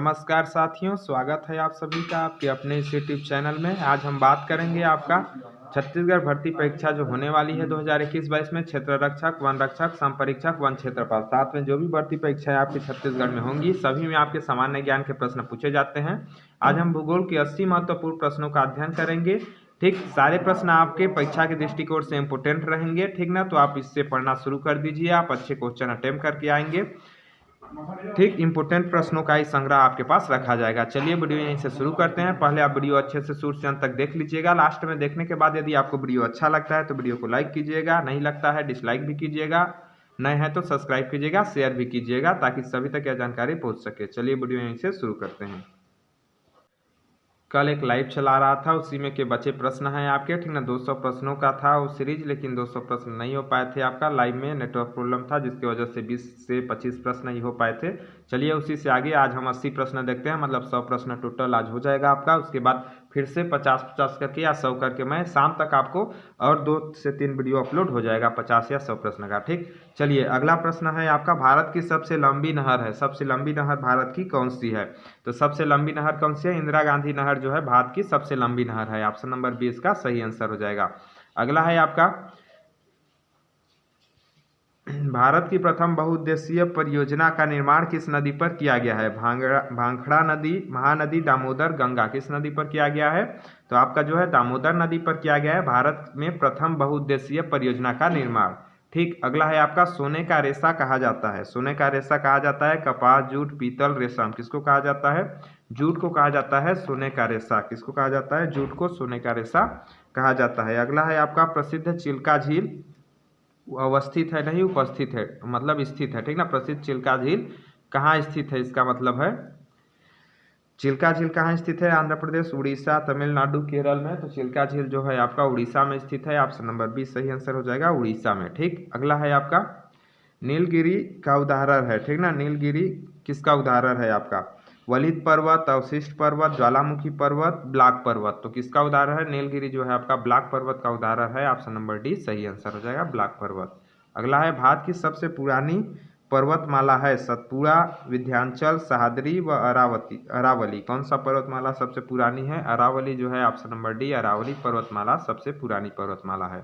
नमस्कार साथियों, स्वागत है आप सभी का आपके अपने इस यूट्यूब चैनल में। आज हम बात करेंगे आपका छत्तीसगढ़ भर्ती परीक्षा जो होने वाली है 2021-22 में क्षेत्र रक्षक, वन रक्षक, संपरीक्षक, वन क्षेत्रपाल, साथ में जो भी भर्ती परीक्षाएं आपकी छत्तीसगढ़ में होंगी सभी में आपके सामान्य ज्ञान के प्रश्न पूछे जाते हैं। आज हम भूगोल के 80 महत्वपूर्ण प्रश्नों का अध्ययन करेंगे। ठीक, सारे प्रश्न आपके परीक्षा के दृष्टिकोण से इम्पोर्टेंट रहेंगे। ठीक ना, तो आप इससे पढ़ना शुरू कर दीजिए, आप अच्छे क्वेश्चन अटेम्प्ट करके आएंगे। ठीक, इंपोर्टेंट प्रश्नों का ही संग्रह आपके पास रखा जाएगा। चलिए वीडियो यहीं से शुरू करते हैं। पहले आप वीडियो अच्छे से शुरू से अंत तक देख लीजिएगा। लास्ट में देखने के बाद यदि आपको वीडियो अच्छा लगता है तो वीडियो को लाइक कीजिएगा, नहीं लगता है डिसलाइक भी कीजिएगा, नए हैं तो सब्सक्राइब कीजिएगा, शेयर भी कीजिएगा ताकि सभी तक यह जानकारी पहुंच सके। चलिए वीडियो यहीं से शुरू करते हैं। कल एक लाइव चला रहा था, उसी में के बचे प्रश्न हैं आपके। ठीक ना, 200 प्रश्नों का था वो सीरीज, लेकिन 200 प्रश्न नहीं हो पाए थे। आपका लाइव में नेटवर्क प्रॉब्लम था जिसकी वजह से 20 से 25 प्रश्न नहीं हो पाए थे। चलिए उसी से आगे आज हम 80 प्रश्न देखते हैं, मतलब 100 प्रश्न टोटल आज हो जाएगा आपका। उसके बाद फिर से 50-50 करके या 100 करके मैं शाम तक आपको और 2 से 3 वीडियो अपलोड हो जाएगा 50 या 100 प्रश्न का। ठीक, चलिए अगला प्रश्न है आपका, भारत की सबसे लंबी नहर है, सबसे लंबी नहर भारत की कौन सी है? तो सबसे लंबी नहर कौन सी है? इंदिरा गांधी नहर जो है भारत की सबसे लंबी नहर है। ऑप्शन नंबर 20 का सही आंसर हो जाएगा। अगला है आपका, भारत की प्रथम बहुउद्देशीय परियोजना का निर्माण किस नदी पर किया गया है? भांखड़ा नदी, महानदी, दामोदर, गंगा, किस नदी पर किया गया है? तो आपका जो है दामोदर नदी पर किया गया है भारत में प्रथम बहुउद्देशीय परियोजना का निर्माण। ठीक, अगला है आपका, सोने का रेशा कहा जाता है, सोने का रेशा कहा जाता है कपास, जूट, पीतल, रेशम, किसको कहा जाता है? जूट को कहा जाता है सोने का रेशा। किसको कहा जाता है? जूट को सोने का रेशा कहा जाता है। अगला है आपका, प्रसिद्ध चिल्का झील अवस्थित है, नहीं उपस्थित है, मतलब स्थित है। ठीक ना, प्रसिद्ध चिल्का झील कहाँ स्थित है, इसका मतलब है चिल्का झील कहाँ स्थित है? आंध्र प्रदेश, उड़ीसा, तमिलनाडु, केरल में। तो चिल्का झील जो है आपका उड़ीसा में स्थित है। ऑप्शन नंबर 20 सही आंसर हो जाएगा, उड़ीसा में। ठीक, अगला है आपका, नीलगिरी का उदाहरण है। ठीक ना, नीलगिरी किसका उदाहरण है आपका? वलित पर्वत, अवशिष्ट पर्वत, ज्वालामुखी पर्वत, ब्लॉक पर्वत। तो किसका उदाहरण है? नीलगिरी जो है आपका ब्लॉक पर्वत का उदाहरण है। ऑप्शन नंबर डी सही आंसर हो जाएगा, ब्लॉक पर्वत। अगला है, भारत की सबसे पुरानी पर्वतमाला है सतपुड़ा, विंध्याचल, सह्याद्री व अरावली। कौन सा पर्वतमाला सबसे पुरानी है? अरावली जो है, ऑप्शन नंबर डी अरावली पर्वतमाला सबसे पुरानी पर्वतमाला है।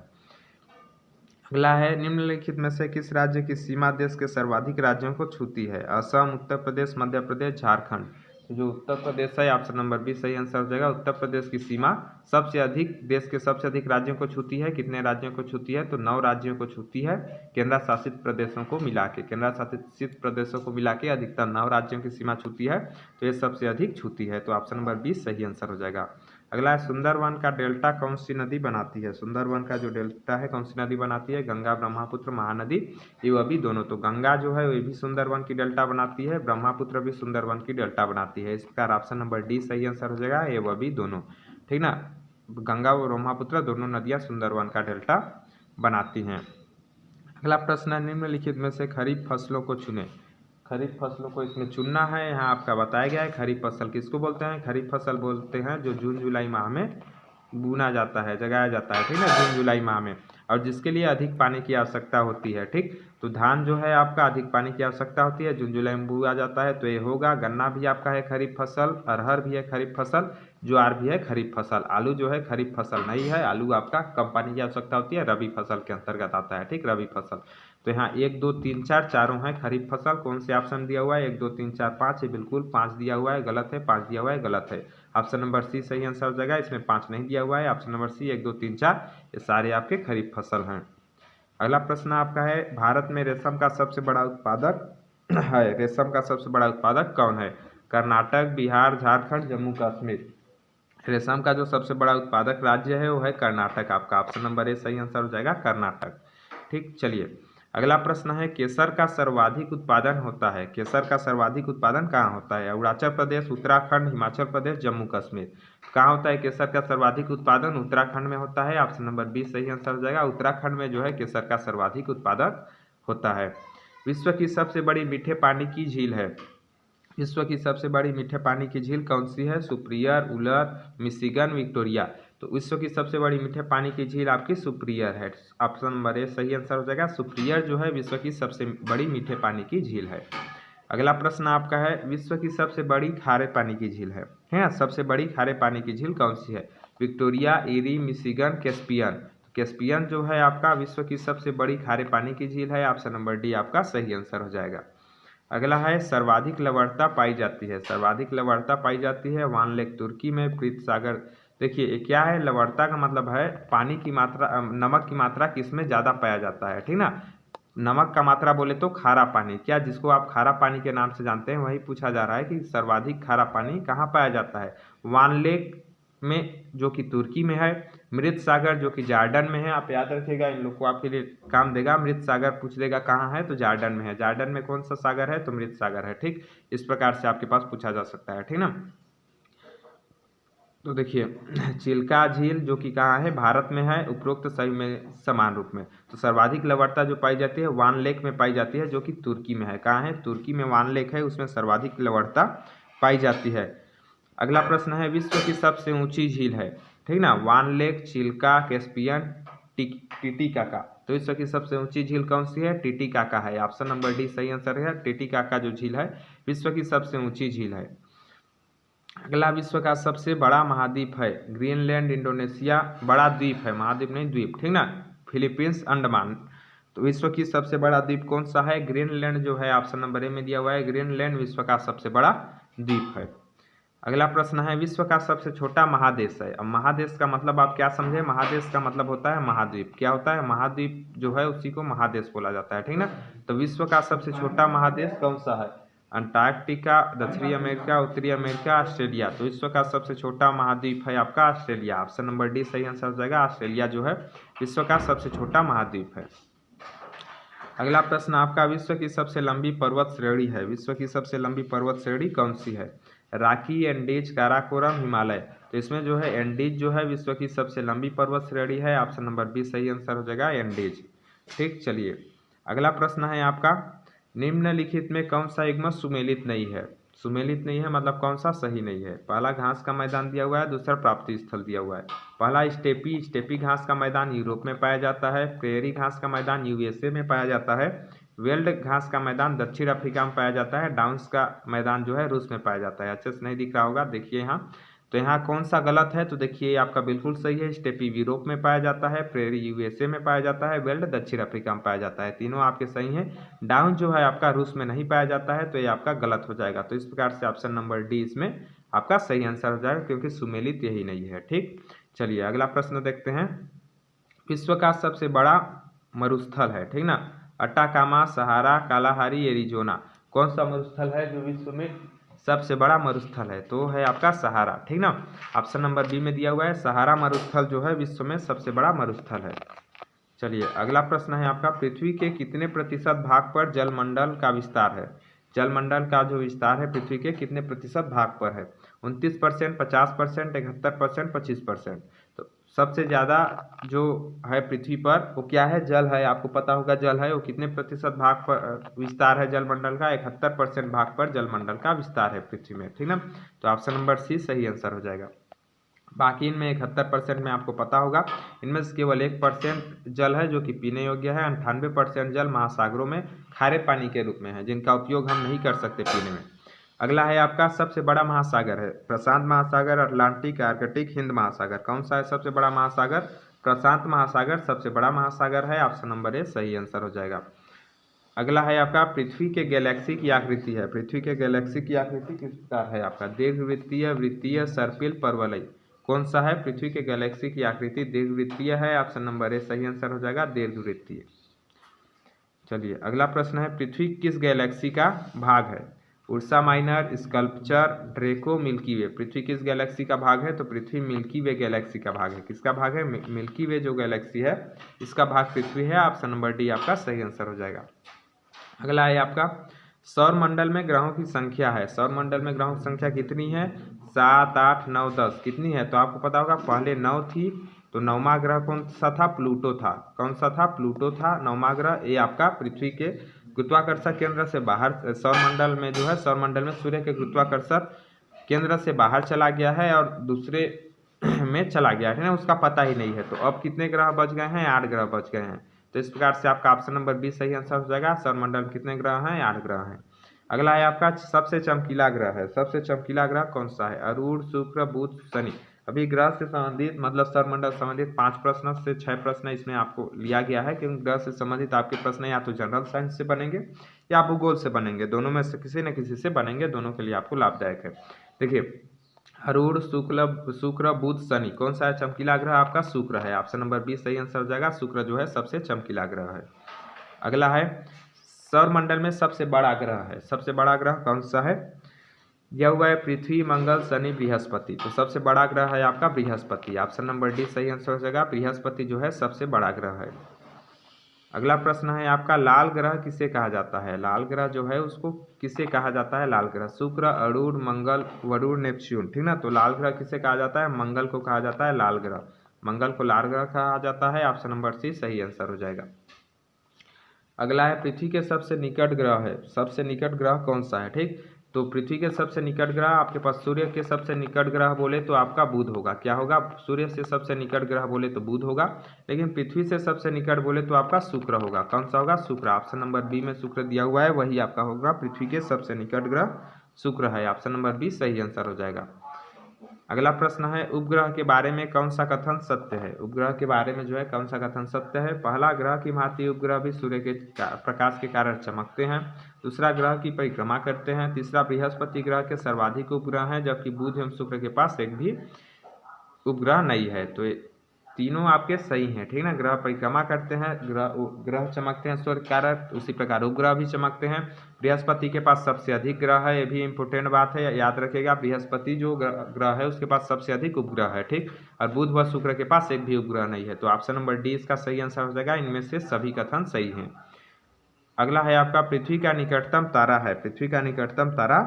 अगला है, निम्नलिखित में से किस राज्य की सीमा देश के सर्वाधिक राज्यों को छूती है? असम, उत्तर प्रदेश, मध्य प्रदेश, झारखंड। तो जो उत्तर प्रदेश है, ऑप्शन नंबर 20 सही आंसर हो जाएगा। उत्तर प्रदेश की सीमा सबसे अधिक देश के सबसे अधिक राज्यों को छूती है। कितने राज्यों को छूती है? तो 9 राज्यों को छूती है, केंद्र शासित प्रदेशों को मिला के। केंद्र शासित प्रदेशों को मिला के अधिकतम 9 राज्यों की सीमा छूती है, तो ये सबसे अधिक छूती है। तो ऑप्शन नंबर 20 सही आंसर हो जाएगा। अगला है, सुंदरवन का डेल्टा कौन सी नदी बनाती है? सुंदरवन का जो डेल्टा है कौन सी नदी बनाती है? गंगा, ब्रह्मपुत्र, महानदी, ये वह भी दोनों। तो गंगा जो है ये भी सुंदरवन की डेल्टा बनाती है, ब्रह्मपुत्र भी सुंदरवन की डेल्टा बनाती है। इस प्रकार ऑप्शन नंबर डी सही आंसर हो जाएगा, ये वह भी दोनों। ठीक ना, गंगा और ब्रह्मपुत्र दोनों नदियाँ सुंदरवन का डेल्टा बनाती हैं। अगला प्रश्न है, निम्नलिखित में से खरीफ फसलों को चुनें। खरीफ फसलों को इसमें चुनना है। यहाँ आपका बताया गया है खरीफ फसल किसको बोलते हैं? खरीफ फसल बोलते हैं जो जून जुलाई माह में बुना जाता है, जगाया जाता है। ठीक है, जून जुलाई माह में, और जिसके लिए अधिक पानी की आवश्यकता होती है। ठीक, तो धान जो है आपका अधिक पानी की आवश्यकता होती है, जून जुलाई में बुआ जाता है, तो ये होगा। गन्ना भी आपका है खरीफ फसल, अरहर भी है खरीफ फसल, ज्वार भी है खरीफ फसल। आलू जो है खरीफ फसल नहीं है, आलू आपका कम पानी की आवश्यकता होती है, रबी फसल के अंतर्गत आता है। ठीक, रबी फसल। तो यहाँ 1 2 3 4 चारों हैं खरीफ फसल। कौन से ऑप्शन दिया हुआ है? 1 2 3 4 5, ये बिल्कुल 5 दिया हुआ है, गलत है। 5 दिया हुआ है, गलत है। ऑप्शन नंबर सी सही आंसर हो जाएगा, इसमें 5 नहीं दिया हुआ है। ऑप्शन नंबर सी 1 2 3 4 ये सारे आपके खरीफ फसल हैं। अगला प्रश्न आपका है, भारत में रेशम का सबसे बड़ा उत्पादक है, रेशम का सबसे बड़ा उत्पादक कौन है? कर्नाटक, बिहार, झारखंड, जम्मू कश्मीर। रेशम का जो सबसे बड़ा उत्पादक राज्य है वो है कर्नाटक। आपका ऑप्शन नंबर ए सही आंसर हो जाएगा, कर्नाटक। ठीक, चलिए अगला प्रश्न है, केसर का सर्वाधिक उत्पादन होता है, केसर का सर्वाधिक उत्पादन कहाँ होता है? अरुणाचल प्रदेश, उत्तराखंड, हिमाचल प्रदेश, जम्मू कश्मीर। कहाँ होता है केसर का सर्वाधिक उत्पादन? उत्तराखंड में होता है। ऑप्शन नंबर 20 सही आंसर हो जाएगा, उत्तराखंड में जो है केसर का सर्वाधिक उत्पादक होता है। विश्व की सबसे बड़ी मीठे पानी की झील है, विश्व की सबसे बड़ी मीठे पानी की झील कौन सी है? सुप्रियर, उलर, मिशिगन, विक्टोरिया। तो विश्व की सबसे बड़ी मीठे पानी की झील आपकी सुप्रियर है। ऑप्शन नंबर ए सही आंसर हो जाएगा, सुप्रियर जो है विश्व की सबसे बड़ी मीठे पानी की झील है। अगला प्रश्न आपका है, विश्व की सबसे बड़ी खारे पानी की झील है ना, सबसे बड़ी खारे पानी की झील कौन सी है? विक्टोरिया, एरी, मिशिगन, कैस्पियन। कैस्पियन जो है आपका विश्व की सबसे बड़ी खारे पानी की झील है। ऑप्शन नंबर डी आपका सही आंसर हो जाएगा। अगला है, सर्वाधिक लवणता पाई जाती है, सर्वाधिक लवणता पाई जाती है वान लेक तुर्की में, प्रीत सागर। देखिए ये क्या है, लवणता का मतलब है पानी की मात्रा, नमक की मात्रा किसमें ज़्यादा पाया जाता है, ठीक ना। नमक का मात्रा बोले तो खारा पानी, क्या जिसको आप खारा पानी के नाम से जानते हैं वही पूछा जा रहा है कि सर्वाधिक खारा पानी कहाँ पाया जाता है? वान लेक में जो कि तुर्की में है, मृत सागर जो कि जार्डन में है। आप याद रखिएगा, इन लोग को आपके लिए काम देगा। मृत सागर पूछ देगा कहाँ है, तो जार्डन में है। जार्डन में कौन सा सागर है, तो मृत सागर है। ठीक, इस प्रकार से आपके पास पूछा जा सकता है, ठीक ना। तो देखिए चिल्का झील जो कि कहाँ है, भारत में है, उपरोक्त सही में समान रूप में। तो सर्वाधिक लवणता जो पाई जाती है वान लेक में पाई जाती है, जो कि तुर्की में है। कहाँ है, तुर्की में वान लेक है, उसमें सर्वाधिक लवणता पाई जाती है। अगला प्रश्न है, विश्व की सबसे ऊंची झील है, ठीक ना, वान लेक, चिल्का, कैस्पियन, टिटिकाका। तो विश्व की सबसे ऊंची झील कौन सी है? टिटिकाका है। ऑप्शन नंबर डी सही आंसर है। टिटिकाका जो झील है विश्व की सबसे ऊंची झील है। अगला, विश्व का सबसे बड़ा महाद्वीप है, ग्रीनलैंड, इंडोनेशिया। बड़ा द्वीप है, महाद्वीप नहीं द्वीप, ठीक ना, फिलीपींस, अंडमान। तो विश्व की सबसे बड़ा द्वीप कौन सा है? ग्रीनलैंड जो है, ऑप्शन नंबर ए में दिया हुआ है। ग्रीनलैंड विश्व का सबसे बड़ा द्वीप है। अगला प्रश्न है, विश्व का सबसे छोटा महादेश है। अब महादेश का मतलब आप क्या समझे? महादेश का मतलब होता है महाद्वीप। क्या होता है? महाद्वीप जो है उसी को महादेश बोला जाता है, ठीक ना। तो विश्व का सबसे छोटा महादेश कौन सा है? अंटार्कटिका, दक्षिणी अमेरिका, उत्तरी अमेरिका, ऑस्ट्रेलिया। तो विश्व का सबसे छोटा महाद्वीप है आपका ऑस्ट्रेलिया। ऑप्शन नंबर डी सही आंसर हो जाएगा। ऑस्ट्रेलिया जो है विश्व का सबसे छोटा महाद्वीप है। अगला प्रश्न आपका, विश्व की सबसे लंबी पर्वत श्रेणी है, विश्व की सबसे लंबी पर्वत श्रेणी कौन सी है? राकी, एंडीज, काराकोरम, हिमालय। तो इसमें जो है एंडीज जो है विश्व की सबसे लंबी पर्वत श्रेणी है। ऑप्शन नंबर बी सही आंसर हो जाएगा, एंडीज। ठीक, चलिए अगला प्रश्न है आपका, निम्नलिखित में कौन सा युग्म सुमेलित नहीं है? सुमेलित नहीं है मतलब कौन सा सही नहीं है? पहला घास का मैदान दिया हुआ है, दूसरा प्राप्ति स्थल दिया हुआ है। पहला स्टेपी घास का मैदान यूरोप में पाया जाता है। प्रेरी घास का मैदान यूएसए में पाया जाता है। वेल्ड घास का मैदान दक्षिण अफ्रीका में पाया जाता है। डाउन्स का मैदान जो है रूस में पाया जाता है। अच्छे से नहीं दिख रहा होगा, देखिए यहाँ। तो यहाँ कौन सा गलत है? तो देखिए आपका बिल्कुल सही है। स्टेपी यूरोप में पाया जाता है, प्रेरी यूएसए में पाया जाता है, वेल्ड दक्षिण अफ्रीका में पाया जाता है। तीनों आपके सही हैं। डाउन जो है आपका रूस में नहीं पाया जाता है, तो ये आपका गलत हो जाएगा। तो इस प्रकार से ऑप्शन नंबर डी इसमें आपका सही आंसर हो जाएगा, क्योंकि सुमेलित यही नहीं है। ठीक, चलिए अगला प्रश्न देखते हैं। विश्व का सबसे बड़ा मरुस्थल है, ठीक ना, अटाकामा, सहारा, कालाहारी, एरिजोना। कौन सा मरुस्थल है जो विश्व में सबसे बड़ा मरुस्थल है? तो है आपका सहारा, ठीक ना। ऑप्शन नंबर बी में दिया हुआ है, सहारा मरुस्थल जो है विश्व में सबसे बड़ा मरुस्थल है। चलिए अगला प्रश्न है आपका, पृथ्वी के कितने प्रतिशत भाग पर जलमंडल का विस्तार है? जलमंडल का जो विस्तार है पृथ्वी के कितने प्रतिशत भाग पर है? 29%, 50%, 71%, 25%। तो सबसे ज़्यादा जो है पृथ्वी पर वो क्या है? जल है। आपको पता होगा जल है, वो कितने प्रतिशत भाग पर विस्तार है जलमंडल का? 71% भाग पर जलमंडल का विस्तार है पृथ्वी में, ठीक ना। तो ऑप्शन नंबर सी सही आंसर हो जाएगा। बाकी इनमें 71% में आपको पता होगा, इनमें से केवल 1% जल है जो कि पीने योग्य है। 98% जल महासागरों में खारे पानी के रूप में है, जिनका उपयोग हम नहीं कर सकते पीने में। अगला है आपका, सबसे बड़ा महासागर है, प्रशांत महासागर, अटलांटिक, आर्कटिक, हिंद महासागर। कौन सा है सबसे बड़ा महासागर? प्रशांत महासागर सबसे बड़ा महासागर है। ऑप्शन नंबर ए सही आंसर हो जाएगा। अगला है आपका, पृथ्वी के गैलेक्सी की आकृति है, पृथ्वी के गैलेक्सी की आकृति किस प्रकार है आपका? दीर्घवृत्तीय, वृत्तीय, सर्पिल, परवलय। कौन सा है? पृथ्वी के गैलेक्सी की आकृति दीर्घवृत्तीय है। ऑप्शन नंबर ए सही आंसर हो जाएगा, दीर्घवृत्तीय। चलिए अगला प्रश्न है, पृथ्वी किस गैलेक्सी का भाग है? Ursa Minor, Sculptor, Draco, Milky Way. पृथ्वी किस गैलेक्सी का भाग है? तो पृथ्वी मिल्की वे गैलेक्सी का भाग है। किसका भाग है? मिल्की वे जो गैलेक्सी है इसका भाग पृथ्वी है। ऑप्शन नंबर डी आपका सही आंसर हो जाएगा। अगला है आपका, सौर मंडल में ग्रहों की संख्या है, सौर मंडल में ग्रहों की संख्या कितनी है? 7, 8, 9, 10। कितनी है? तो आपको पता होगा पहले 9 थी, तो 9वां ग्रह कौन सा था? प्लूटो था। कौन सा था? प्लूटो था 9वां ग्रह। ये आपका पृथ्वी के गुरुत्वाकर्षण केंद्र से बाहर, सौर मंडल में जो है, सौर मंडल में सूर्य के गुरुत्वाकर्षण केंद्र से बाहर चला गया है और दूसरे में चला गया है ना, उसका पता ही नहीं है। तो अब कितने ग्रह बच गए हैं? 8 ग्रह बच गए हैं। तो इस प्रकार से आपका ऑप्शन नंबर बी सही आंसर हो जाएगा। सौर मंडल में कितने ग्रह हैं? 8 ग्रह हैं। अगला है आपका सबसे चमकीला ग्रह है, सबसे चमकीला ग्रह कौन सा है? अरुण, शुक्र, बुध, शनि। अभी ग्रह से संबंधित मतलब सौरमंडल संबंधित 5 प्रश्न से 6 प्रश्न इसमें आपको लिया गया है, क्योंकि ग्रह से संबंधित आपके प्रश्न या तो जनरल साइंस से बनेंगे या भूगोल से बनेंगे, दोनों में से किसी न किसी से बनेंगे, दोनों के लिए आपको लाभदायक है। देखिए अरुण, शुक्र, बुध, शनि, कौन सा है चमकीला ग्रह? आपका शुक्र है। ऑप्शन नंबर 20 सही आंसर हो जाएगा। शुक्र जो है सबसे चमकीला ग्रह है। अगला है सौरमंडल में सबसे बड़ा ग्रह है, सबसे बड़ा ग्रह कौन सा है? यह हुआ है पृथ्वी, मंगल, शनि, बृहस्पति। तो सबसे बड़ा ग्रह है आपका बृहस्पति। ऑप्शन नंबर डी सही आंसर हो जाएगा। बृहस्पति जो है सबसे बड़ा ग्रह है। अगला प्रश्न है आपका लाल ग्रह किसे कहा जाता है? लाल ग्रह जो है उसको किसे कहा जाता है? लाल ग्रह शुक्र, अरुण, मंगल, वरुण, नेपच्यून, ठीक ना। तो लाल ग्रह किसे कहा जाता है? मंगल को कहा जाता है लाल ग्रह। मंगल को लाल ग्रह कहा जाता है। ऑप्शन नंबर सी सही आंसर हो जाएगा। अगला है पृथ्वी के सबसे निकट ग्रह है, सबसे निकट ग्रह कौन सा है? ठीक, तो पृथ्वी के सबसे निकट ग्रह आपके पास सूर्य के सबसे निकट ग्रह बोले तो आपका बुध होगा। क्या होगा? सूर्य से सबसे निकट ग्रह बोले तो बुध होगा, लेकिन पृथ्वी से सबसे निकट बोले तो आपका शुक्र होगा। कौन सा होगा? शुक्र। ऑप्शन नंबर बी में शुक्र दिया हुआ है, वही आपका होगा पृथ्वी के सबसे निकट ग्रह शुक्र है। ऑप्शन नंबर बी सही आंसर हो जाएगा। अगला प्रश्न है उपग्रह के बारे में कौन सा कथन सत्य है? उपग्रह के बारे में जो है कौन सा कथन सत्य है? पहला, ग्रह की भांति उपग्रह भी सूर्य के प्रकाश के कारण चमकते हैं। दूसरा, ग्रह की परिक्रमा करते हैं। तीसरा, बृहस्पति ग्रह के सर्वाधिक उपग्रह हैं, जबकि बुध एवं शुक्र के पास एक भी उपग्रह नहीं है। तो तीनों आपके सही हैं, ठीक ना। ग्रह परिक्रमा करते हैं, ग्रह चमकते हैं सूर्य के कारण, उसी प्रकार उपग्रह भी चमकते हैं। बृहस्पति के पास सबसे अधिक ग्रह है, ये भी इंपॉर्टेंट बात है, याद रखिएगा। बृहस्पति जो ग्रह है उसके पास सबसे अधिक उपग्रह है, ठीक। और बुध व शुक्र के पास एक भी उपग्रह नहीं है। तो ऑप्शन नंबर डी इसका सही आंसर हो जाएगा। इनमें से सभी कथन सही हैं। अगला है आपका पृथ्वी का निकटतम तारा है। पृथ्वी का निकटतम तारा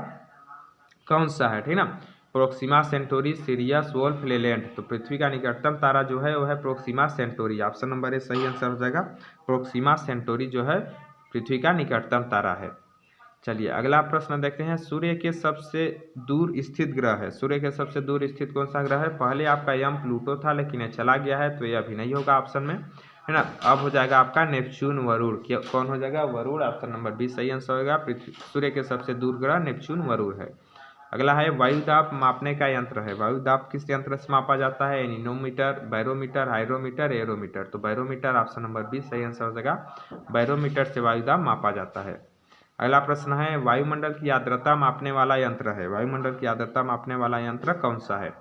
कौन सा है, ठीक ना। Proxima Centauri, Sirius, Wolf, Leland. तो पृथ्वी का निकटतम तारा जो है वो है Proxima Centauri. Option number A सही आंसर हो जाएगा। प्रोक्सिमा सेंटोरी जो है पृथ्वी का निकटतम तारा है। चलिए अगला प्रश्न देखते हैं। सूर्य के सबसे दूर स्थित ग्रह है। सूर्य के सबसे दूर स्थित कौन सा ग्रह है? पहले आपका यम प्लूटो था, लेकिन ये चला गया है, तो ये अभी नहीं होगा ऑप्शन में, है ना। अब हो जाएगा आपका नेपच्यून, वरुण। कौन हो जाएगा? वरुण। ऑप्शन नंबर बी सही आंसर होगा। पृथ्वी सूर्य के सबसे दूर ग्रह नेपच्यून, वरुण है। अगला है वायुदाब मापने का यंत्र है। वायुदाब किस यंत्र से मापा जाता है? Anemometer, barometer, hydrometer, aerometer. तो बैरोमीटर। ऑप्शन नंबर बी सही आंसर हो जाएगा। बैरोमीटर से वायुदाब मापा जाता है। अगला प्रश्न है वायुमंडल की आर्द्रता मापने वाला यंत्र है। वायुमंडल की आर्द्रता मापने वाला यंत्र कौन सा है?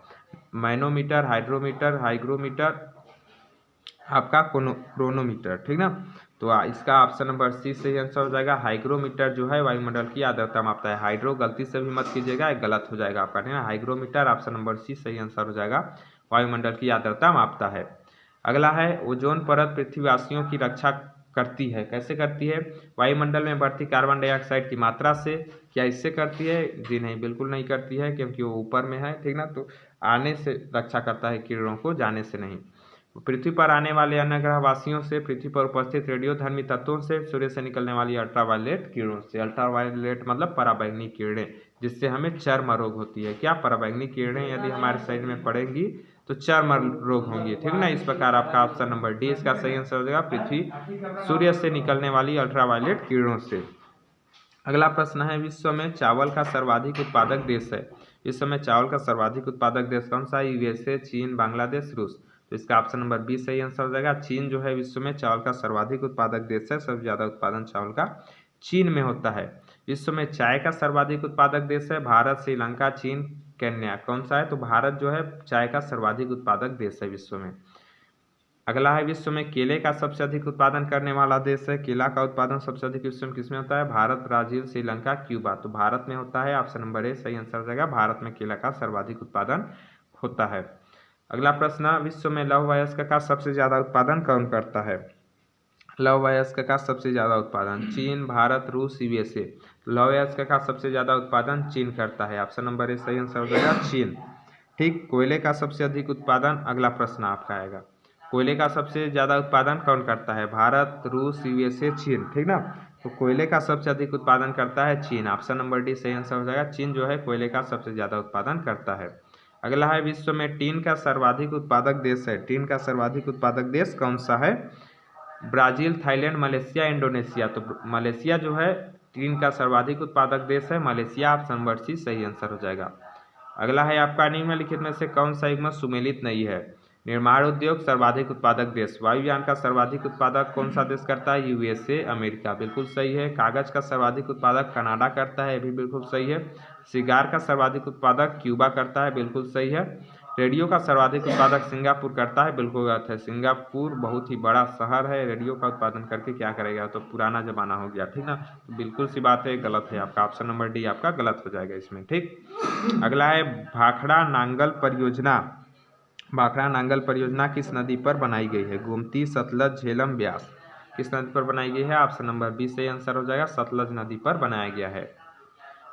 मैनोमीटर, हाइड्रोमीटर, हाइग्रोमीटर, आपका क्रोनोमीटर, ठीक ना। तो इसका ऑप्शन नंबर सी सही आंसर हो जाएगा। हाइग्रोमीटर जो है वायुमंडल की आर्द्रता मापता है। हाइड्रो गलती से भी मत कीजिएगा, गलत हो जाएगा आपका, ठीक है। हाइग्रोमीटर ऑप्शन नंबर सी सही आंसर हो जाएगा। वायुमंडल की आर्द्रता मापता है। अगला है ओजोन परत पृथ्वीवासियों की रक्षा करती है। कैसे करती है? वायुमंडल में बढ़ती कार्बन डाइऑक्साइड की मात्रा से। क्या इससे करती है? जी नहीं, बिल्कुल नहीं करती है, क्योंकि वो ऊपर में है, ठीक ना। तो आने से रक्षा करता है किरणों को, जाने से नहीं। पृथ्वी पर आने वाले अन्य ग्रहवासियों से, पृथ्वी पर उपस्थित रेडियोधर्मी तत्वों से, सूर्य से निकलने वाली अल्ट्रावायलेट किरणों से। अल्ट्रावायलेट मतलब पराबैंगनी किरणें, जिससे हमें चर्म रोग होती है। क्या? पराबैंगनी किरणें यदि हमारे शरीर में पड़ेंगी तो चर्म रोग होंगे, ठीक ना। इस प्रकार आपका ऑप्शन नंबर डी इसका सही आंसर हो जाएगा। पृथ्वी सूर्य से निकलने वाली अल्ट्रावायलेट किरणों से। अगला प्रश्न है विश्व में चावल का सर्वाधिक उत्पादक देश है। विश्व में चावल का सर्वाधिक उत्पादक देश कौन सा है? यूएसए, चीन, बांग्लादेश, रूस। तो इसका ऑप्शन नंबर बी सही आंसर हो जाएगा। चीन जो है विश्व में चावल का सर्वाधिक उत्पादक देश है। सबसे ज़्यादा उत्पादन चावल का चीन में होता है। विश्व में चाय का सर्वाधिक उत्पादक देश है भारत, श्रीलंका, चीन, केन्या। कौन सा है? तो भारत जो है चाय का सर्वाधिक उत्पादक देश है विश्व में। अगला है विश्व में केले का सबसे अधिक उत्पादन करने वाला देश है। केला का उत्पादन सबसे अधिक विश्व में किसमें होता है? Bharat, Brazil, Sri Lanka, Cuba. तो भारत में होता है। ऑप्शन नंबर ए सही आंसर हो जाएगा। भारत में केला का सर्वाधिक उत्पादन होता है। अगला प्रश्न, विश्व में लौह अयस्क का सबसे ज़्यादा उत्पादन कौन करता है? लौह अयस्क का सबसे ज़्यादा उत्पादन चीन, भारत, रूस, यूएसए। लौह अयस्क का सबसे ज़्यादा उत्पादन चीन करता है। ऑप्शन नंबर ए सही आंसर हो जाएगा, चीन। ठीक। कोयले का सबसे अधिक उत्पादन, अगला प्रश्न आपका आएगा। कोयले का सबसे ज़्यादा उत्पादन कौन करता है? भारत, रूस, यूएसए, चीन, ठीक ना। तो कोयले का सबसे अधिक उत्पादन करता है चीन। ऑप्शन नंबर डी सही आंसर हो जाएगा। चीन जो है कोयले का सबसे ज़्यादा उत्पादन करता है। अगला है विश्व में टीन का सर्वाधिक उत्पादक देश है। टीन का सर्वाधिक उत्पादक देश कौन सा है? Brazil, Thailand, Malaysia, Indonesia. तो मलेशिया जो है टीन का सर्वाधिक उत्पादक देश है मलेशिया। ऑप्शन नंबर सी सही आंसर हो जाएगा। अगला है आपका निम्नलिखित में से कौन सा युग्म सुमेलित नहीं है? निर्माण उद्योग सर्वाधिक उत्पादक देश, वायुयान का सर्वाधिक उत्पादक कौन सा देश करता है? यूएसए अमेरिका, बिल्कुल सही है। कागज का सर्वाधिक उत्पादक कनाडा करता है, ये भी बिल्कुल सही है। सिगार का सर्वाधिक उत्पादक क्यूबा करता है, बिल्कुल सही है। रेडियो का सर्वाधिक उत्पादक सिंगापुर करता है, बिल्कुल गलत है। सिंगापुर बहुत ही बड़ा शहर है, रेडियो का उत्पादन करके क्या करेगा, तो पुराना जमाना हो गया, ठीक ना। तो बिल्कुल सी बात है, गलत है आपका। ऑप्शन नंबर डी आपका गलत हो जाएगा इसमें, ठीक। अगला है भाखड़ा नांगल परियोजना। भाखड़ा नांगल परियोजना किस नदी पर बनाई गई है? गोमती, सतलज, झेलम, ब्यास, किस नदी पर बनाई गई है? ऑप्शन नंबर बी सही आंसर हो जाएगा, सतलज नदी पर बनाया गया है।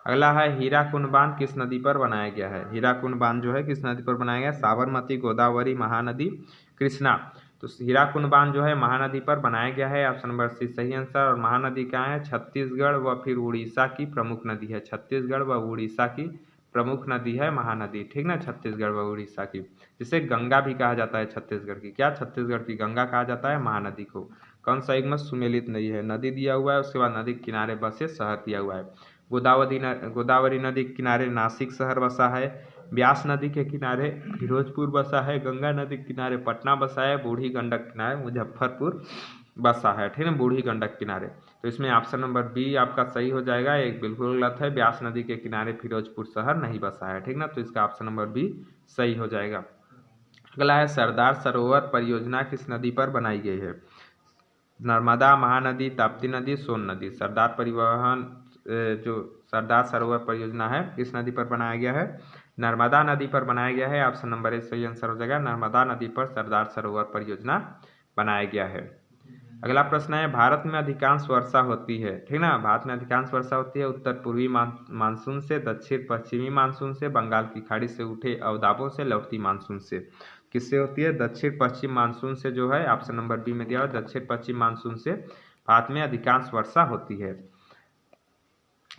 अगला है हीराकुंड बांध किस नदी पर बनाया गया है? हीराकुंड बांध जो है किस नदी पर बनाया गया है? साबरमती, गोदावरी, महानदी, कृष्णा। तो हीराकुंड बांध जो है महानदी पर बनाया गया है, ऑप्शन नंबर सी सही आंसर। और महानदी क्या है? छत्तीसगढ़ व फिर उड़ीसा की प्रमुख नदी है। छत्तीसगढ़ व उड़ीसा की प्रमुख नदी है महानदी, ठीक ना, छत्तीसगढ़ व उड़ीसा की, जिसे गंगा भी कहा जाता है छत्तीसगढ़ की। क्या छत्तीसगढ़ की गंगा कहा जाता है महानदी को। कौन सा युग्म सुमेलित नहीं है? नदी दिया हुआ है, उसके बाद नदी के किनारे बसे शहर दिया हुआ है। गोदावरी नदी के किनारे नासिक शहर बसा है। ब्यास नदी के किनारे फिरोजपुर बसा है। गंगा नदी के किनारे पटना बसा है। बूढ़ी गंडक किनारे मुजफ्फरपुर बसा है, ठीक है, बूढ़ी गंडक किनारे। तो इसमें ऑप्शन नंबर बी आपका सही हो जाएगा, एक बिल्कुल गलत है। ब्यास नदी के किनारे फिरोजपुर शहर नहीं बसा है, ठीक ना, तो इसका ऑप्शन नंबर बी सही हो जाएगा। अगला है सरदार सरोवर परियोजना किस नदी पर बनाई गई है? नर्मदा, महानदी, ताप्ती नदी, सोन नदी। जो सरदार सरोवर परियोजना है किस नदी पर बनाया गया है? नर्मदा नदी पर बनाया गया है, ऑप्शन नंबर ए सही आंसर हो जाएगा। नर्मदा नदी पर सरदार सरोवर परियोजना बनाया गया है। अगला प्रश्न है भारत में अधिकांश वर्षा होती है, ठीक ना, भारत में अधिकांश वर्षा होती है उत्तर पूर्वी मानसून से, दक्षिण पश्चिमी मानसून से, बंगाल की खाड़ी से उठे अवदाबों से, लौटती मानसून से। किससे होती है? दक्षिण पश्चिम मानसून से जो है, ऑप्शन नंबर बी में दिया हुआ दक्षिण पश्चिम मानसून से भारत में अधिकांश वर्षा होती है।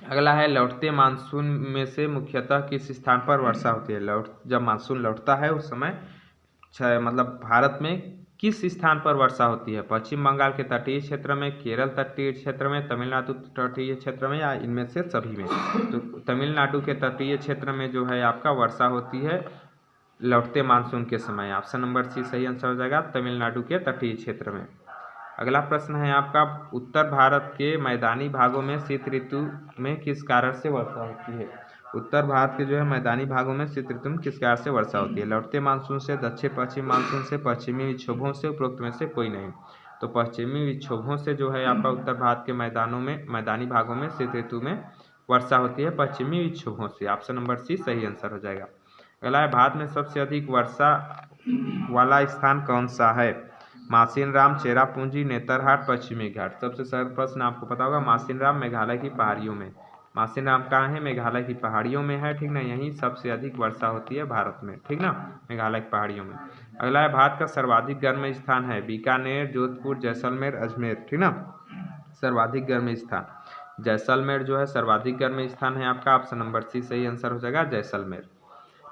अगला है लौटते मानसून में से मुख्यतः किस स्थान पर वर्षा होती है? जब मानसून लौटता है उस समय मतलब भारत में किस स्थान पर वर्षा होती है? पश्चिम बंगाल के तटीय क्षेत्र में, केरल तटीय क्षेत्र में, तमिलनाडु तटीय क्षेत्र में, या इनमें से सभी में? तो तमिलनाडु के तटीय क्षेत्र में जो है आपका वर्षा होती है लौटते मानसून के समय। ऑप्शन नंबर सी सही आंसर हो जाएगा, तमिलनाडु के तटीय क्षेत्र में। अगला प्रश्न है आपका उत्तर भारत के मैदानी भागों में शीत ऋतु में किस कारण से वर्षा होती है? उत्तर भारत के जो है मैदानी भागों में शीत ऋतु में किस कारण से वर्षा होती है? लौटते मानसून से, दक्षिण पश्चिम मानसून से, पश्चिमी विक्षोभों से, उपरोक्त में से कोई नहीं। तो पश्चिमी विक्षोभों से जो है आपका उत्तर भारत के मैदानी भागों में शीत ऋतु में वर्षा होती है, पश्चिमी विक्षोभों से। ऑप्शन नंबर सी सही आंसर हो जाएगा। अगला है भारत में सबसे अधिक वर्षा वाला स्थान कौन सा है? मासिनराम, चेरापूंजी, नेतरहाट, पश्चिमी घाट। सबसे सरल प्रश्न आपको पता होगा, मासिनराम मेघालय की पहाड़ियों में। मासिनराम कहाँ है? मेघालय की पहाड़ियों में है, ठीक ना, यहीं सबसे अधिक वर्षा होती है भारत में, ठीक ना, मेघालय की पहाड़ियों में। अगला है भारत का सर्वाधिक गर्म स्थान है बीकानेर, जोधपुर, जैसलमेर, अजमेर, ठीक ना, सर्वाधिक गर्म स्थान जैसलमेर जो है सर्वाधिक गर्म स्थान है आपका। ऑप्शन नंबर सी सही आंसर हो जाएगा, जैसलमेर।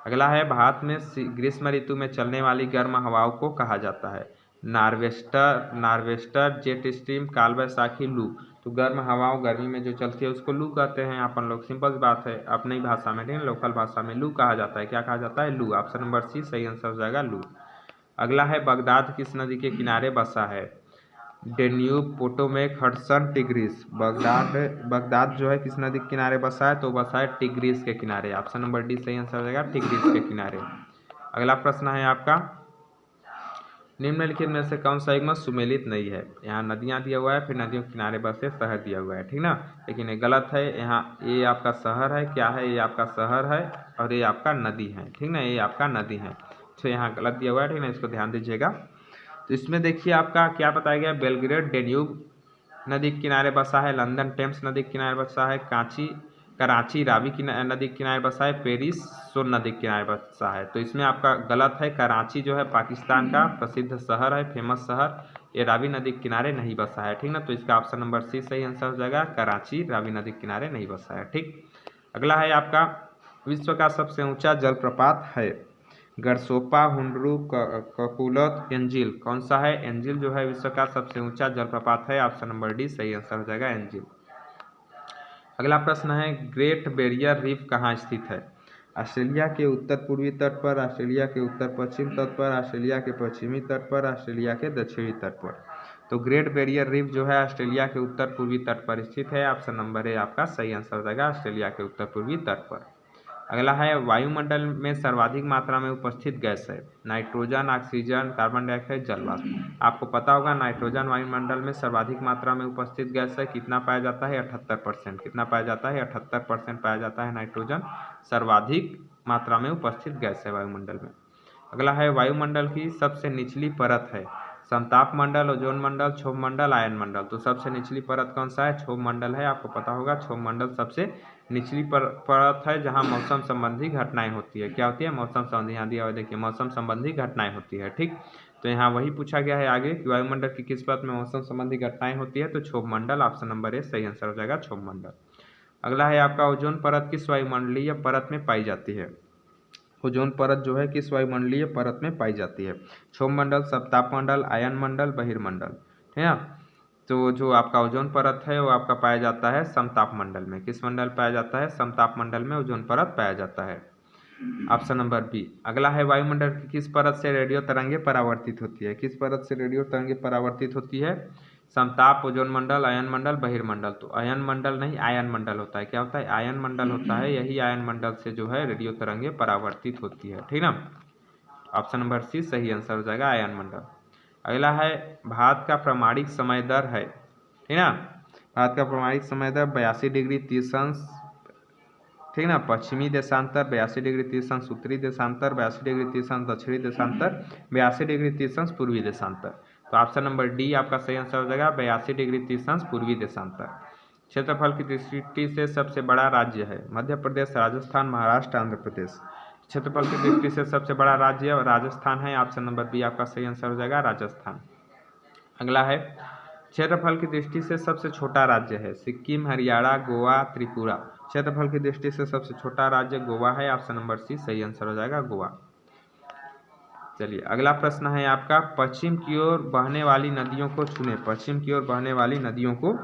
अगला है भारत में ग्रीष्म ऋतु में चलने वाली गर्म हवाओं को कहा जाता है? नार्वेस्टर, जेट स्ट्रीम, काल बैसाखी, लू। तो गर्म हवाओं गर्मी में जो चलती है उसको लू कहते हैं अपन लोग, सिंपल बात है, अपनी भाषा में, ठीक है, लोकल भाषा में लू कहा जाता है। क्या कहा जाता है? लू। ऑप्शन नंबर सी सही आंसर हो जाएगा, लू। अगला है बगदाद किस नदी के किनारे बसा है? Danube, Potomac, Hudson, Tigris. Baghdad जो है किस नदी के किनारे बसा है? तो बसा है टिग्रिस के किनारे। ऑप्शन नंबर डी सही आंसर हो जाएगा, टिग्रिस के किनारे। अगला प्रश्न है आपका निम्नलिखित में से कौन सा युग्म सुमेलित नहीं है? यहाँ नदियाँ दिया हुआ है, फिर नदियों के किनारे बसे शहर दिया हुआ है, ठीक ना, लेकिन ये गलत है। यहाँ ये आपका शहर है, क्या है? ये आपका शहर है और ये आपका नदी है, ठीक ना, ये आपका नदी है। तो यहाँ गलत दिया हुआ है, ठीक ना, इसको ध्यान दीजिएगा। तो इसमें देखिए आपका क्या बताया गया, बेलग्रेड डेन्यूब नदी के किनारे बसा है, लंदन टेम्स नदी के किनारे बसा है, कराची रावी की नदी के किनारे बसा है, पेरिस सोन नदी के किनारे बसा है। तो इसमें आपका गलत है, कराची जो है पाकिस्तान का प्रसिद्ध शहर है, फेमस शहर, ये रावी नदी के किनारे नहीं बसा है, ठीक ना, तो इसका ऑप्शन नंबर सी सही आंसर हो जाएगा, कराची रावी नदी के किनारे नहीं बसा है, ठीक। अगला है आपका विश्व का सबसे ऊंचा जलप्रपात है? गरसोपा, हुंडरू, ककुलत, एंजिल। कौन सा है? एंजिल जो है विश्व का सबसे ऊंचा जलप्रपात है। ऑप्शन नंबर डी सही आंसर हो जाएगा, एंजिल। अगला प्रश्न है, ग्रेट बैरियर रीफ कहाँ स्थित है? ऑस्ट्रेलिया के उत्तर पूर्वी तट पर, ऑस्ट्रेलिया के उत्तर पश्चिम तट पर, ऑस्ट्रेलिया के पश्चिमी तट पर, ऑस्ट्रेलिया के दक्षिणी तट पर। तो ग्रेट बैरियर रीफ जो है ऑस्ट्रेलिया के उत्तर पूर्वी तट पर स्थित है। ऑप्शन नंबर ए आपका सही आंसर हो जाएगा, ऑस्ट्रेलिया के उत्तर पूर्वी तट पर। अगला है, वायुमंडल में सर्वाधिक मात्रा में उपस्थित गैस है? नाइट्रोजन, ऑक्सीजन, कार्बन डाइऑक्साइड, जल वाष्प। आपको पता होगा नाइट्रोजन वायुमंडल में सर्वाधिक मात्रा में उपस्थित गैस है। कितना पाया जाता है? 78%। कितना पाया जाता है? 78% पाया जाता है नाइट्रोजन सर्वाधिक मात्रा में उपस्थित गैस है वायुमंडल में। अगला है, वायुमंडल की सबसे निचली परत है? समताप मंडल, ओजोन मंडल, क्षोभ मंडल, आयन मंडल। तो सबसे निचली परत कौन सा है? क्षोभ मंडल है। आपको पता होगा क्षोभ मंडल सबसे निचली परत है जहां मौसम संबंधी घटनाएं होती है। क्या होती है? मौसम संबंधी। यहाँ दिया हुआ देखिए, मौसम संबंधी घटनाएं होती है। ठीक, तो यहाँ वही पूछा गया है आगे कि वायुमंडल की किस परत में मौसम संबंधी घटनाएं होती है? तो क्षोभ मंडल। ऑप्शन नंबर ए सही आंसर हो जाएगा, क्षोभ मंडल। अगला है आपका, ओजोन परत किस वायुमंडलीय परत में पाई जाती है? ओजोन परत जो है किस वायुमंडलीय परत में पाई जाती है? क्षोभ मंडल, सप्ताप मंडल, आयन मंडल, बहिर्मंडल। है ना? तो जो आपका ओजोन परत है वो आपका पाया जाता है समताप मंडल में। किस मंडल पाया जाता है? समताप मंडल में ओजोन परत पाया जाता है। Option number B. अगला है, वायुमंडल की किस परत से रेडियो तरंगे परावर्तित होती है? किस परत से रेडियो तरंगे परावर्तित होती है? समताप, ओजोन मंडल, आयन मंडल, बहिर्मंडल। तो आयन मंडल नहीं, आयन मंडल होता है। क्या होता है? आयन मंडल होता है। यही आयन मंडल से जो है रेडियो तरंगे परावर्तित होती है। ठीक ना? ऑप्शन नंबर सी सही आंसर हो जाएगा, आयन मंडल। अगला है, भारत का प्रमाणिक समय दर है? ठीक ना? भारत का प्रमाणिक समय दर 82 डिग्री 30 अंश, ठीक ना, पश्चिमी देशांतर, 82 डिग्री 30 अंश उत्तरी देशांतर, 82 डिग्री 30 अंश दक्षिणी देशांतर, 82 डिग्री 30 अंश पूर्वी देशांतर। तो ऑप्शन नंबर डी आपका सही आंसर हो जाएगा, 82 डिग्री 30 अंश पूर्वी देशांतर। क्षेत्रफल की दृष्टि से सबसे बड़ा राज्य है? मध्य प्रदेश, राजस्थान, महाराष्ट्र, आंध्र प्रदेश। क्षेत्रफल की दृष्टि से सबसे बड़ा राज्य राजस्थान है। ऑप्शन नंबर बी आपका सही आंसर हो जाएगा, राजस्थान। अगला है, क्षेत्रफल की दृष्टि से सबसे छोटा राज्य है? सिक्किम, हरियाणा, गोवा, त्रिपुरा। क्षेत्रफल की दृष्टि से सबसे छोटा राज्य गोवा है। ऑप्शन नंबर सी सही आंसर हो जाएगा, गोवा। चलिए अगला प्रश्न है आपका, पश्चिम की ओर बहने वाली नदियों को चुने। पश्चिम की ओर बहने वाली नदियों को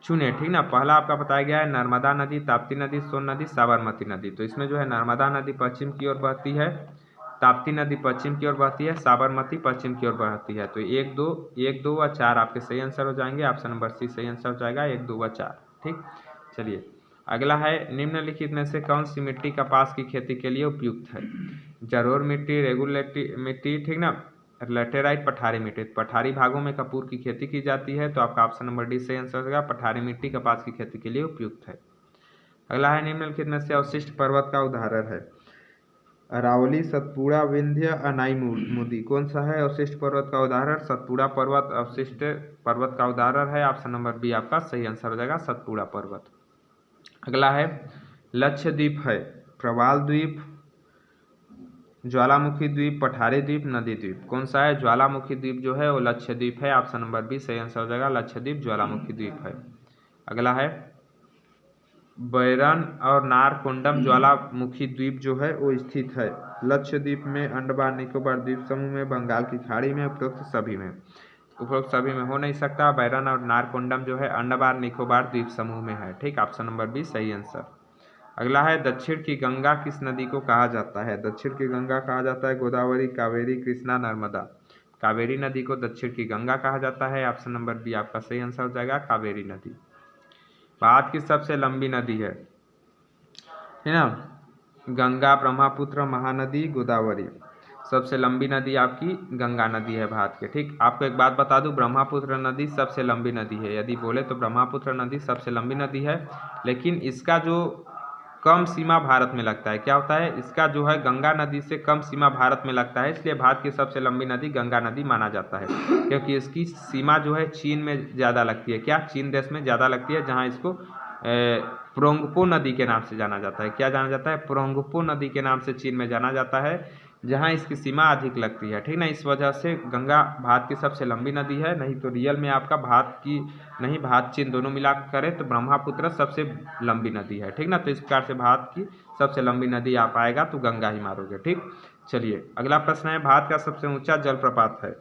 चुने। ठीक ना? पहला आपका बताया गया है नर्मदा नदी, ताप्ती नदी, सोन नदी, साबरमती नदी। तो इसमें जो है नर्मदा नदी पश्चिम की ओर बहती है, ताप्ती नदी पश्चिम की ओर बहती है, साबरमती पश्चिम की ओर बहती है। तो 1, 2 व 4 आपके सही आंसर हो जाएंगे। ऑप्शन नंबर सी सही आंसर हो जाएगा, 1, 2 व 4। ठीक, चलिए अगला है, निम्नलिखित में से कौन सी मिट्टी कपास की खेती के लिए उपयुक्त है? जरोर मिट्टी, रेगुलेटी मिट्टी, ठीक ना, लेटेराइट, पठारी मिट्टी। पठारी भागों में कपूर की खेती की जाती है। तो आपका ऑप्शन नंबर डी सही आंसर होगा, पठारी मिट्टी कपास की खेती के लिए उपयुक्त है। अगला है, निम्नलिखित में से अवशिष्ट पर्वत का उदाहरण है? अरावली, सतपुड़ा, विंध्य, अनाईमुदी। कौन सा है अवशिष्ट पर्वत का उदाहरण? सतपुड़ा पर्वत अवशिष्ट पर्वत का उदाहरण है। ऑप्शन नंबर बी आपका सही आंसर हो जाएगा, सतपुड़ा पर्वत। अगला है, लक्षद्वीप है? प्रवाल द्वीप, ज्वालामुखी द्वीप, पठारी द्वीप, नदी द्वीप। कौन सा है? ज्वालामुखी द्वीप जो है वो लक्षद्वीप है। ऑप्शन नंबर बी सही आंसर हो जाएगा, लक्षद्वीप ज्वालामुखी द्वीप है। अगला है, बैरन और नारकोंडम ज्वालामुखी द्वीप जो है वो स्थित है? लक्षद्वीप में, अंडमान निकोबार द्वीप समूह में, बंगाल की खाड़ी में, उपरोक्त सभी में। उपरोक्त सभी में हो नहीं सकता। बैरन और नारकोंडम जो है अंडमान निकोबार द्वीप समूह में है। ठीक, ऑप्शन नंबर बी सही आंसर। अगला है, दक्षिण की गंगा किस नदी को कहा जाता है? दक्षिण की गंगा कहा जाता है गोदावरी, कावेरी, कृष्णा, नर्मदा। कावेरी नदी को दक्षिण की गंगा कहा जाता है। ऑप्शन नंबर बी आपका सही आंसर हो जाएगा, कावेरी नदी। भारत की सबसे लंबी नदी है ना? गंगा, ब्रह्मपुत्र, महानदी, गोदावरी। सबसे लंबी नदी आपकी गंगा नदी है भारत के। ठीक, आपको एक बात बता दूं, ब्रह्मपुत्र नदी सबसे लंबी नदी है। यदि बोले तो ब्रह्मपुत्र नदी सबसे लंबी नदी है, लेकिन इसका जो कम सीमा भारत में लगता है। क्या होता है? इसका जो है गंगा नदी से कम सीमा भारत में लगता है, इसलिए भारत की सबसे लंबी नदी गंगा नदी माना जाता है। क्योंकि इसकी सीमा जो है चीन में ज़्यादा लगती है। क्या? चीन देश में ज़्यादा लगती है, जहाँ इसको प्रोंगपो नदी के नाम से जाना जाता है। क्या जाना जाता है? प्रोंगपो नदी के नाम से चीन में जाना जाता है, जहाँ इसकी सीमा अधिक लगती है। ठीक ना? इस वजह से गंगा भारत की सबसे लंबी नदी है। नहीं तो रियल में आपका भारत की नहीं, भारत चीन दोनों मिला करें तो ब्रह्मपुत्र सबसे लंबी नदी है। ठीक ना? तो इस प्रकार से भारत की सबसे लंबी नदी आप आएगा तो गंगा ही मारोगे। ठीक, चलिए अगला प्रश्न है, भारत का सबसे ऊंचा जलप्रपात है?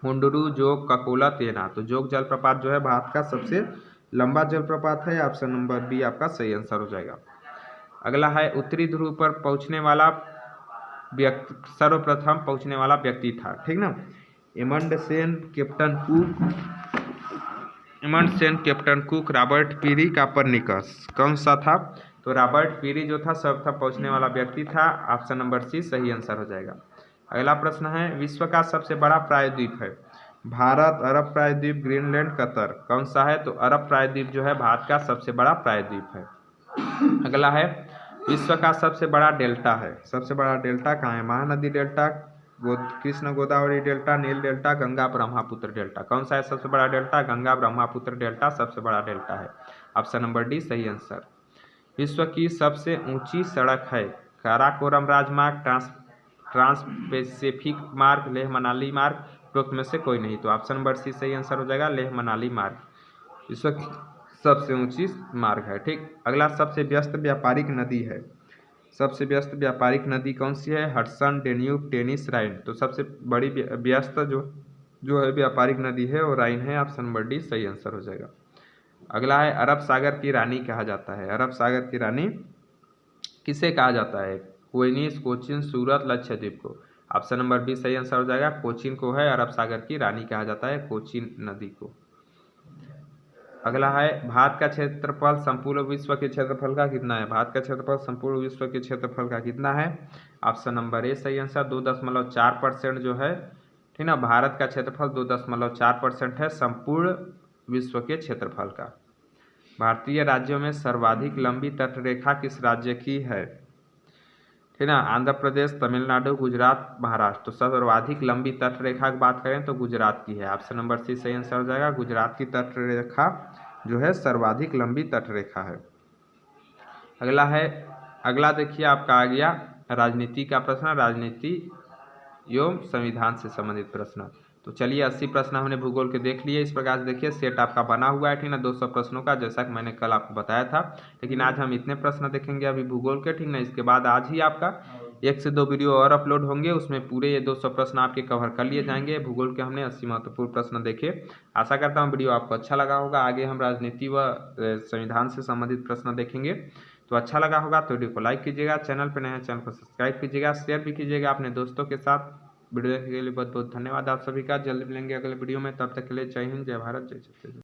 मुंडुरु, जोग, ककोला, तेना। तो जोग जलप्रपात जो है भारत का सबसे लंबा जलप्रपात है। ऑप्शन नंबर बी आपका सही आंसर हो जाएगा। अगला है उत्तरी ध्रुव पर पहुंचने वाला व्यक्ति, सर्वप्रथम पहुंचने वाला व्यक्ति था, ठीक ना। एमंडसेन, कैप्टन कुक, रॉबर्ट पीरी, कापरनिकस, कौन सा था? तो रॉबर्ट पीरी जो था सर्वप्रथम पहुंचने वाला व्यक्ति था। ऑप्शन नंबर सी सही आंसर हो जाएगा। अगला प्रश्न है विश्व का सबसे बड़ा प्रायद्वीप है। भारत, अरब प्रायद्वीप, ग्रीनलैंड, कतर, कौन सा है? तो अरब प्रायद्वीप जो है भारत का सबसे बड़ा प्रायद्वीप है। अगला है विश्व का सबसे बड़ा डेल्टा है। सबसे बड़ा डेल्टा कहाँ है? महानदी डेल्टा, कृष्ण गोदावरी डेल्टा, नील डेल्टा, गंगा ब्रह्मपुत्र डेल्टा, कौन सा है सबसे बड़ा डेल्टा? गंगा ब्रह्मपुत्र डेल्टा सबसे बड़ा डेल्टा है। ऑप्शन नंबर डी सही आंसर। विश्व की सबसे ऊंची सड़क है। काराकोरम राजमार्ग, ट्रांस पैसिफिक मार्ग, लेह मनाली मार्ग, उपरोक्त में से कोई नहीं। तो ऑप्शन नंबर सी सही आंसर हो जाएगा, लेह मनाली मार्ग विश्व की सबसे ऊंची मार्ग है, ठीक। अगला सबसे व्यस्त व्यापारिक नदी है। सबसे व्यस्त व्यापारिक नदी कौन सी है? हडसन, डेन्यूब, टेनिस, राइन। तो सबसे बड़ी व्यस्त जो है व्यापारिक नदी है वो राइन है। ऑप्शन नंबर डी सही आंसर हो जाएगा। अगला है अरब सागर की रानी कहा जाता है। अरब सागर की रानी किसे कहा जाता है? वेनिस, कोचिन, सूरत, लक्षद्वीप को। ऑप्शन नंबर बी सही आंसर हो जाएगा। कोचिन को है अरब सागर की रानी कहा जाता है, कोचिन नदी को। अगला है भारत का क्षेत्रफल संपूर्ण विश्व के क्षेत्रफल का कितना है? भारत का क्षेत्रफल संपूर्ण विश्व के क्षेत्रफल का कितना है? ऑप्शन नंबर ए सही आंसर 2.4% जो है, ठीक ना। भारत का क्षेत्रफल 2.4% है संपूर्ण विश्व के क्षेत्रफल का। भारतीय राज्यों में सर्वाधिक लंबी तटरेखा किस राज्य की है? ठीक ना। आंध्र प्रदेश, तमिलनाडु, गुजरात, महाराष्ट्र। तो सर्वाधिक लंबी तटरेखा की बात करें तो गुजरात की है। ऑप्शन नंबर सी सही आंसर हो जाएगा। गुजरात की तटरेखा जो है सर्वाधिक लंबी तटरेखा है। अगला देखिए आपका आ गया राजनीति का प्रश्न, राजनीति एवं संविधान से संबंधित प्रश्न। तो चलिए 80 प्रश्न हमने भूगोल के देख लिए। इस प्रकार से देखिए सेट आपका बना हुआ है, ठीक ना, 200 प्रश्नों का, जैसा कि मैंने कल आपको बताया था। लेकिन आज हम इतने प्रश्न देखेंगे अभी भूगोल के, ठीक ना। इसके बाद आज ही आपका 1 से 2 वीडियो और अपलोड होंगे, उसमें पूरे ये 200 प्रश्न आपके कवर कर लिए जाएंगे। भूगोल के हमने 80 महत्वपूर्ण प्रश्न देखे। आशा करता हूँ वीडियो आपको अच्छा लगा होगा। आगे हम राजनीति व संविधान से संबंधित प्रश्न देखेंगे। तो अच्छा लगा होगा तो वीडियो को लाइक कीजिएगा, चैनल पर नए हैं चैनल को सब्सक्राइब कीजिएगा, शेयर भी कीजिएगा अपने दोस्तों के साथ। वीडियो देखने के लिए बहुत बहुत धन्यवाद आप सभी का। जल्द मिलेंगे अगले वीडियो में, तब तक के लिए जय हिंद, जय भारत, जय छत्तीसगढ़।